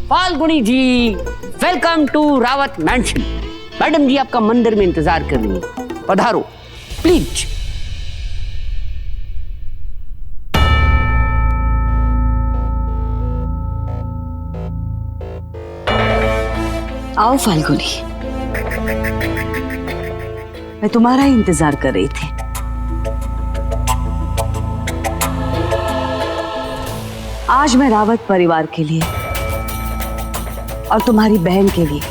Falguni ji, welcome to Rawat mansion. Madam ji आपका मंदिर में इंतजार कर रही है, पधारो प्लीज। आओ फाल्गुनी, मैं तुम्हारा ही इंतजार कर रही थी। आज मैं रावत परिवार के लिए और तुम्हारी बहन के लिए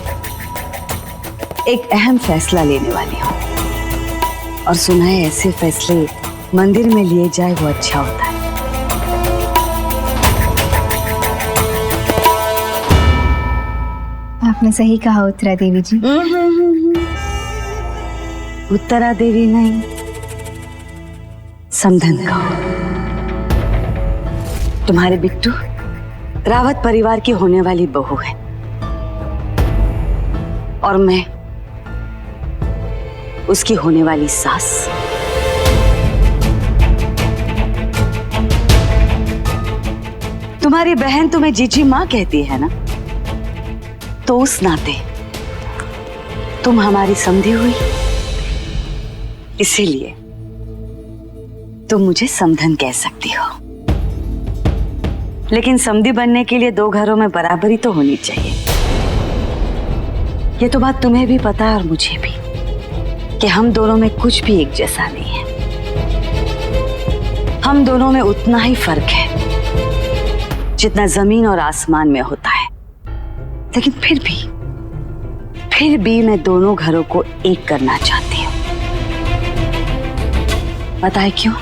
एक अहम फैसला लेने वाली हूँ। और सुना है ऐसे फैसले मंदिर में लिए जाए वो अच्छा होता है। आपने सही कहा उत्तरा देवी जी। उत्तरा देवी नहीं, समधन कहो। तुम्हारे बिट्टू रावत परिवार की होने वाली बहू है और मैं उसकी होने वाली सास। तुम्हारी बहन तुम्हें जीजी मां कहती है ना, तो उस नाते तुम हमारी समधी हुई, इसीलिए तुम मुझे समधन कह सकती हो। लेकिन समधी बनने के लिए दो घरों में बराबरी तो होनी चाहिए। ये तो बात तुम्हें भी पता है और मुझे भी कि हम दोनों में कुछ भी एक जैसा नहीं है। हम दोनों में उतना ही फर्क है जितना जमीन और आसमान में होता है। लेकिन फिर भी मैं दोनों घरों को एक करना चाहती हूँ। पता है क्यों?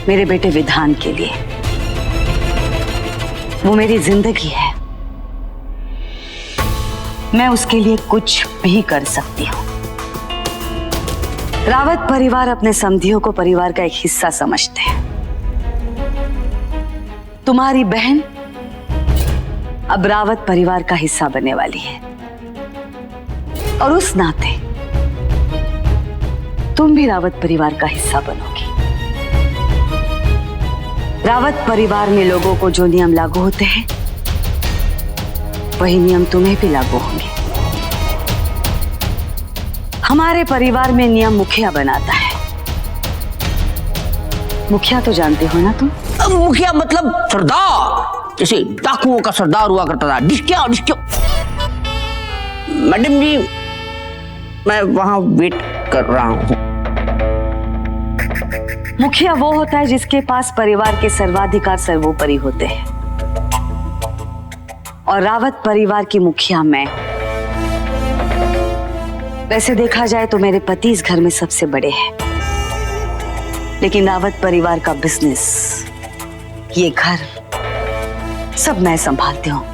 मेरे बेटे विधान के लिए। वो मेरी जिंदगी है, मैं उसके लिए कुछ भी कर सकती हूँ। रावत परिवार अपने समधियों को परिवार का एक हिस्सा समझते हैं। तुम्हारी बहन अब रावत परिवार का हिस्सा बनने वाली है और उस नाते तुम भी रावत परिवार का हिस्सा बनोगी। रावत परिवार में लोगों को जो नियम लागू होते हैं वही नियम तुम्हें भी लागू होंगे। हमारे परिवार में नियम मुखिया बनाता है। मुखिया तो जानते हो ना तुम? मुखिया मतलब सरदार, जैसे डाकुओं का सरदार हुआ करता था। डिस्क्या डिस्क्या। मैडम जी मैं वहां वेट कर रहा हूं। मुखिया वो होता है जिसके पास परिवार के सर्वाधिकार सर्वोपरि होते हैं और रावत परिवार की मुखिया मैं। वैसे देखा जाए तो मेरे पति इस घर में सबसे बड़े हैं, लेकिन रावत परिवार का बिजनेस, ये घर सब मैं संभालती हूँ।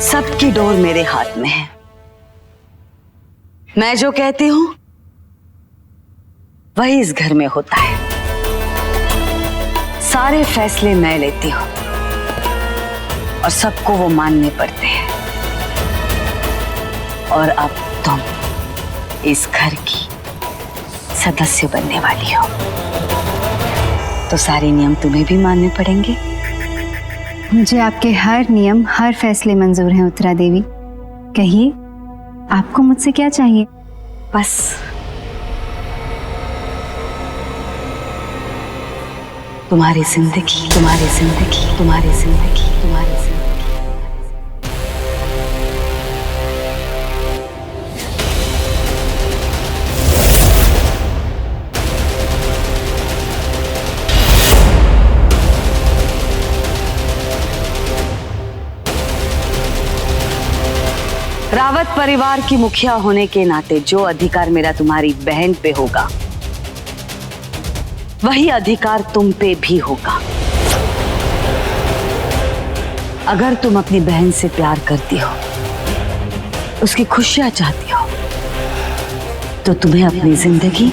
सबकी डोर मेरे हाथ में है। मैं जो कहती हूँ वही इस घर में होता है। सारे फैसले मैं लेती हूँ और सबको वो मानने पड़ते हैं। और अब तुम इस घर की सदस्य बनने वाली हो, तो सारे नियम तुम्हें भी मानने पड़ेंगे। मुझे आपके हर नियम, हर फैसले मंजूर हैं उत्तरा देवी। कहिए, आपको मुझसे क्या चाहिए? बस तुम्हारी जिंदगी, तुम्हारी जिंदगी, तुम्हारी जिंदगी, तुम्हारी जिंदगी। रावत परिवार की मुखिया होने के नाते जो अधिकार मेरा तुम्हारी बहन पे होगा वही अधिकार तुम पे भी होगा। अगर तुम अपनी बहन से प्यार करती हो, उसकी खुशियां चाहती हो, तो तुम्हें अपनी जिंदगी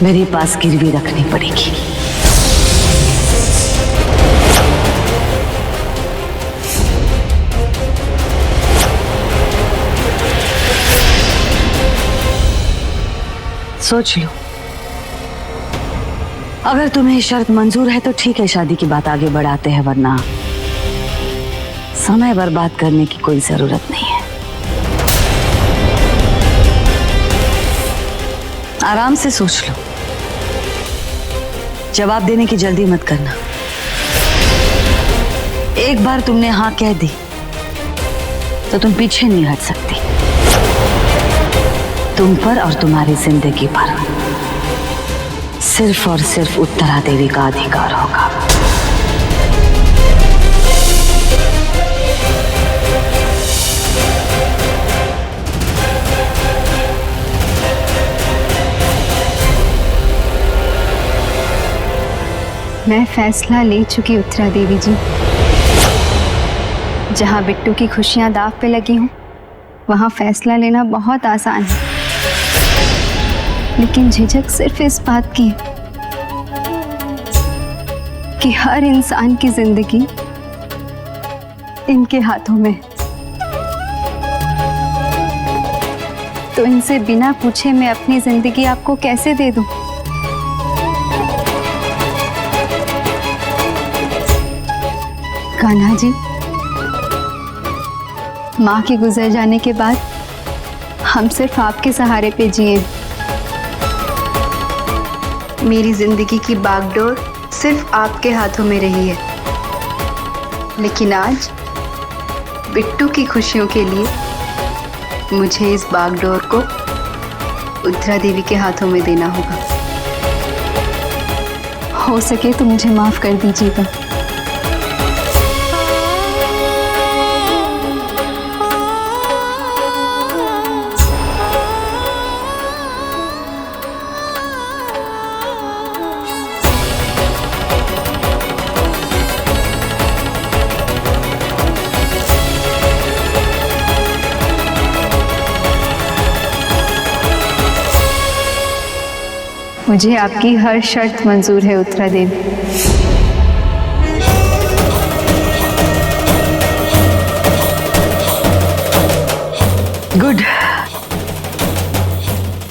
मेरे पास गिरवी रखनी पड़ेगी। सोच लो अगर तुम्हें शर्त मंजूर है तो ठीक है, शादी की बात आगे बढ़ाते हैं, वरना समय बर्बाद करने की कोई जरूरत नहीं है। आराम से सोच लो, जवाब देने की जल्दी मत करना। एक बार तुमने हाँ कह दी तो तुम पीछे नहीं हट सकती। तुम पर और तुम्हारी जिंदगी पर सिर्फ और सिर्फ उत्तरा देवी का अधिकार होगा। मैं फैसला ले चुकी उत्तरा देवी जी। जहाँ बिट्टू की खुशियाँ दाव पे लगी हूँ, वहाँ फैसला लेना बहुत आसान है, लेकिन झिझक सिर्फ इस बात की है कि हर इंसान की जिंदगी इनके हाथों में है। तो इनसे बिना पूछे मैं अपनी जिंदगी आपको कैसे दे दूं? कान्हा जी, माँ के गुजर जाने के बाद हम सिर्फ आपके सहारे पे जिए। मेरी जिंदगी की बागडोर सिर्फ आपके हाथों में रही है, लेकिन आज बिट्टू की खुशियों के लिए मुझे इस बागडोर को उत्तरा देवी के हाथों में देना होगा। हो सके तो मुझे माफ कर दीजिएगा। मुझे आपकी हर शर्त मंजूर है उत्तरा देवी। गुड,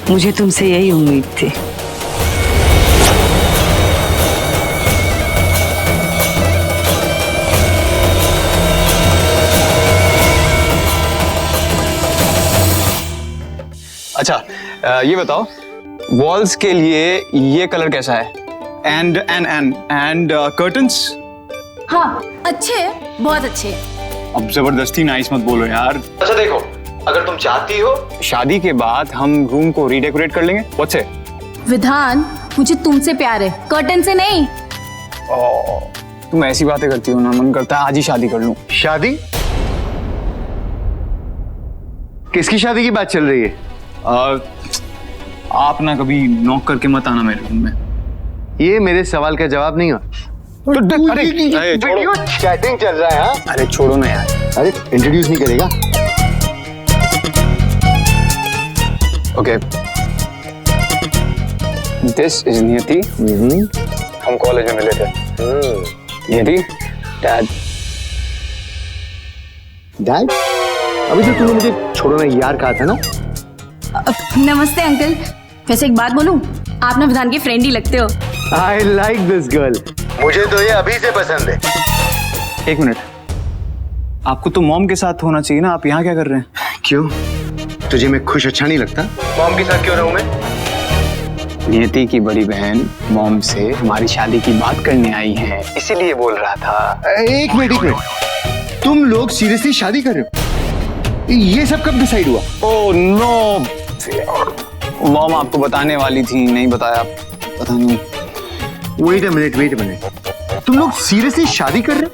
मुझे तुमसे यही उम्मीद थी। अच्छा, ये बताओ, वॉल्स के लिए ये कलर कैसा है? And curtains? हाँ अच्छे हैं, बहुत अच्छे हैं। अब जबरदस्ती नाइस मत बोलो यार। अच्छा देखो, अगर तुम चाहती हो शादी के बाद हम रूम को रीडेकोरेट कर लेंगे। What's it? विधान, मुझे तुमसे प्यार है, कर्टन से नहीं। तुम ऐसी बातें करती हो ना, मन करता है आज ही शादी कर लूं। शादी? किसकी शादी की बात चल रही है? आप ना कभी नॉक करके मत आना मेरे रूम में। ये मेरे सवाल का जवाब नहीं हो। अरे छोड़ो, चैटिंग चल रहा है। हाँ? अरे छोड़ो ना यार। अरे इंट्रोड्यूस नहीं करेगा? ओके, दिस इज नियति। हम कॉलेज में मिले थे। नियति, डैड। डैड? अभी तो तुमने मुझे छोड़ो ना यार कहा था ना। नमस्ते अंकल। वैसे एक बात बोलूं, आप ना विधान के फ्रेंड ही लगते हो। I like this girl. मुझे तो ये अभी से पसंद है। एक मिनट, आपको तो मॉम के साथ होना चाहिए ना, आप यहाँ क्या कर रहे हैं? क्यों? तुझे मैं खुश अच्छा नहीं लगता? मॉम के साथ क्यों रहूं मैं? नियति की बड़ी बहन मॉम से हमारी शादी की बात करने आई है, इसीलिए बोल रहा था। एक मिनट, तुम लोग सीरियसली शादी कर रहे हो? ये सब कब डिसाइड हुआ? ओह नो, मॉम आपको बताने वाली थी, नहीं बताया, पता नहीं। वेट अ मिनट, तुम लोग सीरियसली शादी कर रहे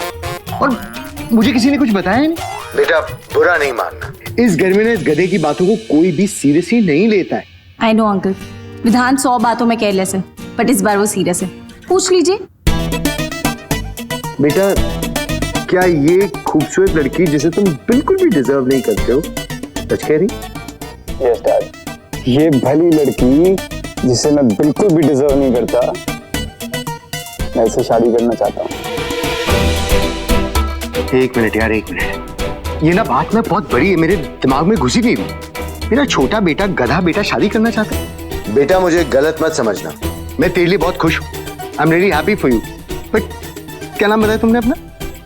हो और मुझे किसी ने कुछ बताया नहीं? बेटा बुरा नहीं मानना, इस घर में ना इस गधे की बातों को कोई भी सीरियसली नहीं लेता है। आई नो अंकल, विधान 100 बातों में केयरलेस है, बट इस बार वो सीरियस है। पूछ लीजिए। बेटा, क्या ये खूबसूरत लड़की जिसे तुम बिल्कुल भी डिजर्व नहीं करते हो, सच कह रही? यस डैड, ये भली लड़की जिसे मैं बिल्कुल भी डिजर्व नहीं करता, मैं इससे शादी करना चाहता हूँ। एक मिनट यार, एक मिनट, ये ना बात ना बहुत बड़ी है, मेरे दिमाग में घुसी नहीं रही। मेरा छोटा बेटा, गधा बेटा शादी करना चाहता है। बेटा मुझे गलत मत समझना, मैं तेरे लिए बहुत खुश हूँ, I am really happy for you. But क्या नाम बताया तुमने अपना?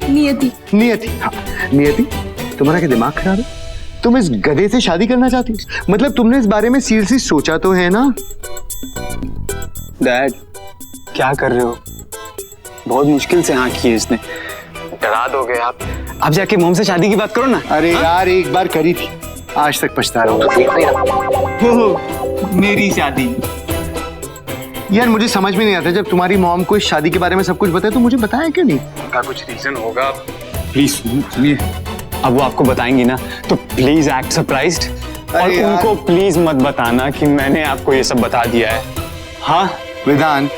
नियति। नियति। हाँ, नियति, तुम्हारा क्या दिमाग खराब है? तुम इस गधे से शादी करना चाहती हो? मतलब तुमने इस बारे में सीरियसली सोचा तो है ना? डैड, क्या कर रहे हो? बहुत मुश्किल से हाँ की है इसने, डरा दोगे आप। आप जाके मोम से शादी की बात करो ना। अरे यार, एक बार करी थी, आज तक पछता रहा हूँ। मेरी शादी। यार मुझे समझ में नहीं आता, जब तुम्हारी मॉम को इस शादी के बारे में सब कुछ बताया तो मुझे बताया क्यों नहीं? उनका कुछ रीजन होगा। प्लीज सुनिए, अब वो आपको बताएंगी ना तो प्लीज एक्ट सरप्राइज्ड, और उनको प्लीज मत बताना कि मैंने आपको ये सब बता दिया है। हाँ वेदांत,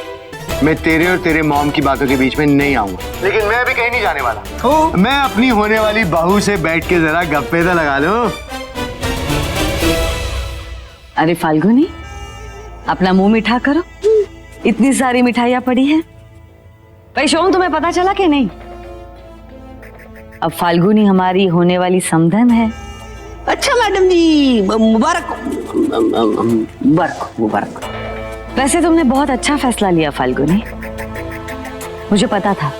मैं तेरे और तेरे मॉम की बातों के बीच में नहीं आऊंगा, लेकिन मैं अभी कहीं नहीं जाने वाला। मैं अपनी होने वाली बहू से बैठ के जरा गप्पे तो लगा लूं। अरे फाल्गुनी, अपना मुंह मीठा करो, इतनी सारी मिठाइयां पड़ी हैं। भाई शोम, तुम्हें पता चला कि नहीं? अब फाल्गुनी हमारी होने वाली समधन है। अच्छा मैडम जी, मुबारक मुबारक मुबारक। वैसे तुमने बहुत अच्छा फैसला लिया फाल्गुनी, मुझे पता था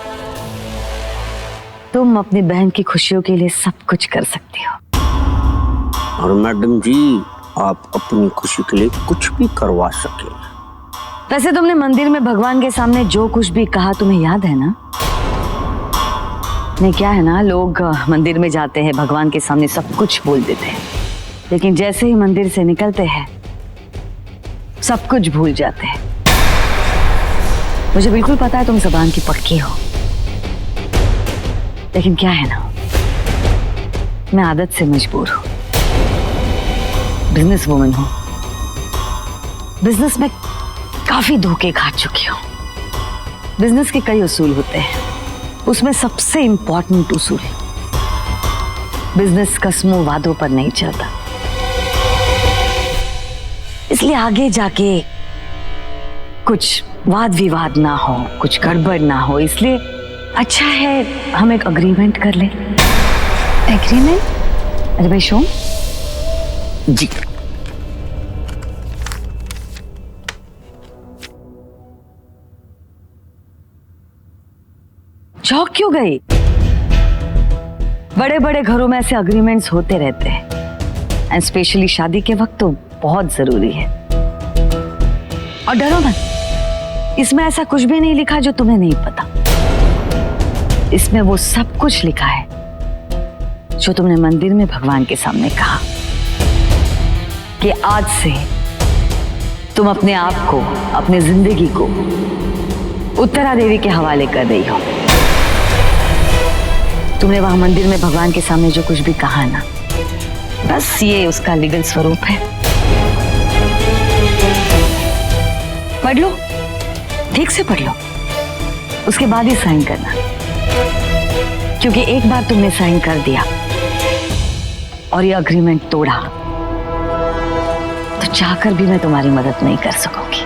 तुम अपनी बहन की खुशियों के लिए सब कुछ कर सकती हो। और मैडम जी, आप अपनी खुशी के लिए कुछ भी करवा सके। वैसे तुमने मंदिर में भगवान के सामने जो कुछ भी कहा तुम्हें याद है ना? नहीं, क्या है ना, लोग मंदिर में जाते हैं, भगवान के सामने सब कुछ बोल देते हैं, लेकिन जैसे ही मंदिर से निकलते हैं सब कुछ भूल जाते हैं। मुझे बिल्कुल पता है तुम ज़बान की पक्की हो, लेकिन क्या है ना, मैं आदत से मजबूर हूं। बिजनेस वुमन हूं, बिजनेस में काफी धोखे खा चुकी हूं। बिजनेस के कई उसूल होते हैं, उसमें सबसे इंपॉर्टेंट उसूल, बिजनेस कसमों वादों पर नहीं चलता। इसलिए आगे जाके कुछ वाद विवाद ना हो, कुछ गड़बड़ ना हो, इसलिए अच्छा है हम एक अग्रीमेंट कर लें। एग्रीमेंट? अरे भाई शोम जी, चौंक क्यों गई? बड़े बड़े घरों में ऐसे अग्रीमेंट्स होते रहते हैं, एंड स्पेशली शादी के वक्त तो बहुत जरूरी है। और डरो मत, इसमें ऐसा कुछ भी नहीं लिखा जो तुम्हें नहीं पता। इसमें वो सब कुछ लिखा है जो तुमने मंदिर में भगवान के सामने कहा, कि आज से तुम अपने आप को, अपनी जिंदगी को उत्तरा देवी के हवाले कर रही हो। तुमने वहां मंदिर में भगवान के सामने जो कुछ भी कहा ना, बस ये उसका लीगल स्वरूप है। पढ़ लो, ठीक से पढ़ लो, उसके बाद ही साइन करना, क्योंकि एक बार तुमने साइन कर दिया और ये अग्रीमेंट तोड़ा तो चाहकर भी मैं तुम्हारी मदद नहीं कर सकूंगी।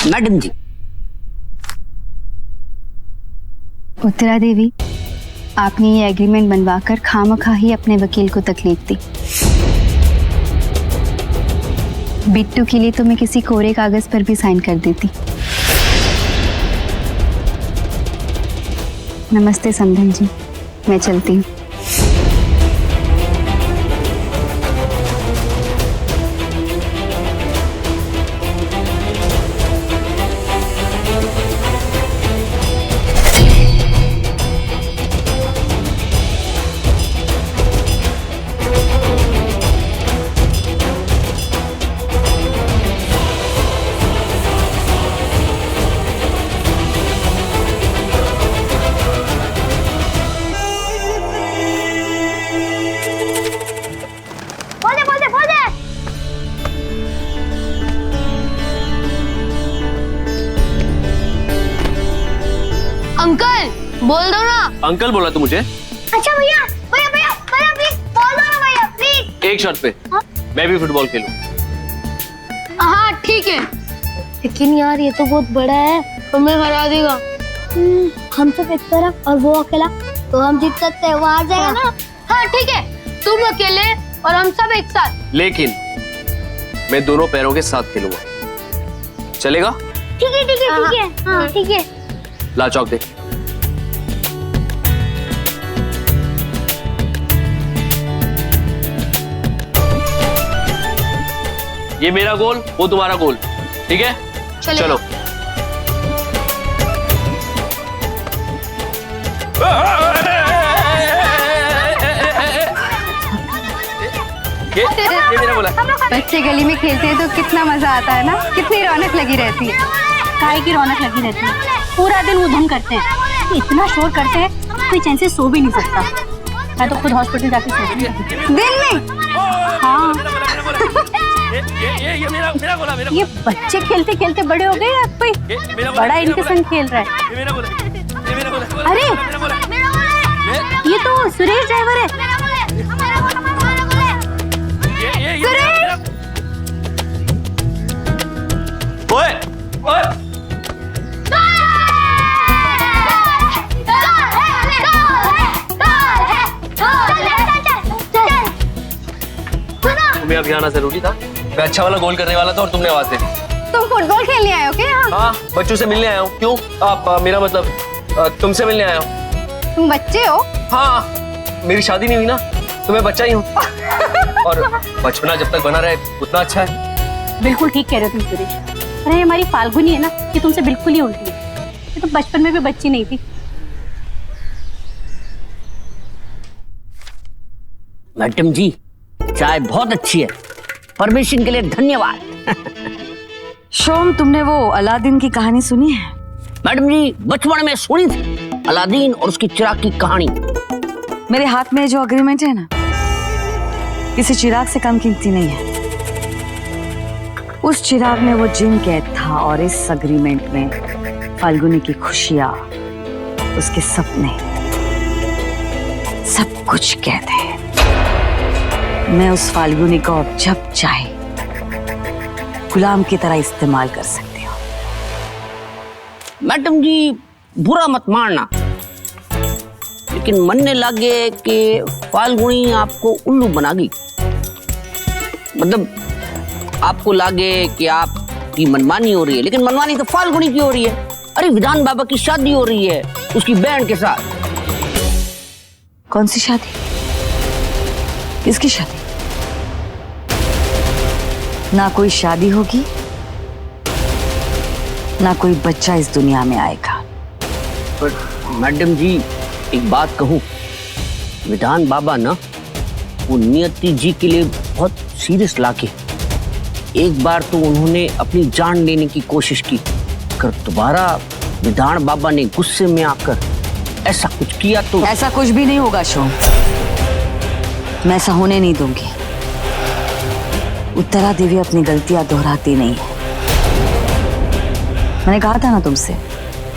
मैडम जी, उत्तरा देवी, आपने ये एग्रीमेंट बनवाकर खामखा ही अपने वकील को तकलीफ दी। बिट्टू के लिए तो मैं किसी कोरे कागज पर भी साइन कर देती। नमस्ते समधन जी, मैं चलती हूँ। बोल दो ना। अंकल बोला तू मुझे। अच्छा भैया भैया भैया भैया प्लीज बोल दो ना भैया प्लीज। एक शर्त पे। हाँ? मैं भी फुटबॉल खेलूं। हाँ ठीक है, लेकिन यार ये तो बहुत बड़ा है, हमें हरा देगा। हम सब एक तरफ और वो अकेला, तो हम जीत सकते हैं, वो हार जाएगा ना। हाँ ठीक है, तुम अकेले और हम सब एक साथ। लेकिन मैं दोनों पैरों के साथ खेलूंगा, चलेगा? ठीक है ठीक है ठीक है, हाँ ठीक है। ला चौक दे। ये मेरा गोल, वो तुम्हारा गोल, ठीक है? चलो। ये मेरा बोला। बच्चे गली में खेलते हैं तो कितना मजा आता है ना, कितनी रौनक लगी रहती है। काय की रौनक लगी रहती है, पूरा दिन वो धुन करते हैं, इतना शोर करते हैं कोई चैन से सो भी नहीं सकता। मैं तो खुद हॉस्पिटल जाके सो रही हूँ। दिन में? हाँ। ये मेरा बोला, ये बच्चे खेलते खेलते बड़े हो गए या कोई बड़ा इनके संग खेल रहा है? ये मेरा बोला। अरे ये तो सुरेश ड्राइवर है। ओए ओए तुम्हें अब यहाँ आना जरूरी था? मैं अच्छा वाला गोल करने वाला था और तुमने आवाज दे दी। तुम फुटबॉल खेलने आए हो क्या यहाँ? हाँ, बच्चों से मिलने आया हूँ। क्यों? आप मेरा मतलब तुमसे मिलने आया हूँ। तुम बच्चे हो? हाँ, मेरी शादी नहीं हुई ना, तो मैं बच्चा ही हूँ। और बचपना जब तक बना रहे उतना अच्छा है। बिल्कुल ठीक कह रहे हो तुम सुरेश। अरे हमारी फाल्गुनी है ना, ये तुमसे बिल्कुल ही उल्टी है। ये तो बचपन में भी बच्ची नहीं थी। मैडम जी, चाय बहुत अच्छी है, परमिशन के लिए धन्यवाद। शोम, तुमने वो अलादीन की कहानी सुनी है? मैडम जी, बचपन में सुनी थी अलादीन और उसकी चिराग की कहानी। मेरे हाथ में जो अग्रीमेंट है ना, किसी चिराग से कम कीमती नहीं है। उस चिराग में वो जिन कैद था और इस अग्रीमेंट में फाल्गुनी की खुशियां, उसके सपने, सब कुछ कैद है। मैं उस फाल्गुनी को अब जब चाहे गुलाम की तरह इस्तेमाल कर सकती हूँ। मैडम जी, बुरा मत मानना, लेकिन मनने लगे कि फाल्गुनी आपको उल्लू बनागी। मतलब आपको लगे कि आपकी मनमानी हो रही है, लेकिन मनमानी तो फाल्गुनी की हो रही है। अरे विधान बाबा की शादी हो रही है उसकी बहन के साथ। कौन सी शादी? किसकी शादी? ना कोई शादी होगी, ना कोई बच्चा इस दुनिया में आएगा। पर मैडम जी, एक बात कहूं, विधान बाबा ना वो नियति जी के लिए बहुत सीरियस लाके, एक बार तो उन्होंने अपनी जान लेने की कोशिश की, कर दोबारा विधान बाबा ने गुस्से में आकर ऐसा कुछ किया तो। ऐसा कुछ भी नहीं होगा शोम, मैं ऐसा होने नहीं दूंगी। उत्तरा देवी अपनी गलतियां दोहराती नहीं है। मैंने कहा था ना तुमसे,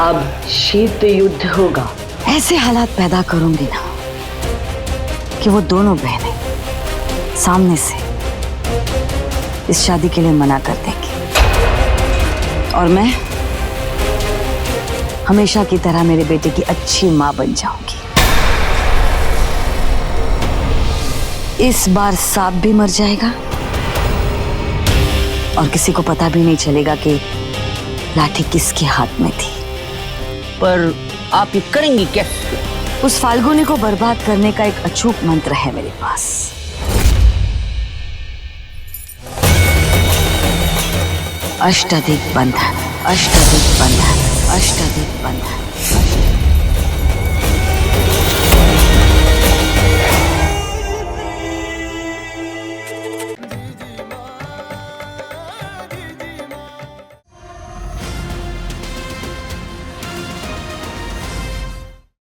अब शीत युद्ध होगा। ऐसे हालात पैदा करूंगी ना कि वो दोनों बहनें सामने से इस शादी के लिए मना कर देंगी और मैं हमेशा की तरह मेरे बेटे की अच्छी मां बन जाऊंगी। इस बार सांप भी मर जाएगा और किसी को पता भी नहीं चलेगा कि लाठी किसके हाथ में थी। पर आप ये करेंगी कैसे? उस फाल्गुनी को बर्बाद करने का एक अचूक मंत्र है मेरे पास। अष्टदिक बंधन, अष्टदिक बंधन, अष्टदिक बंधन।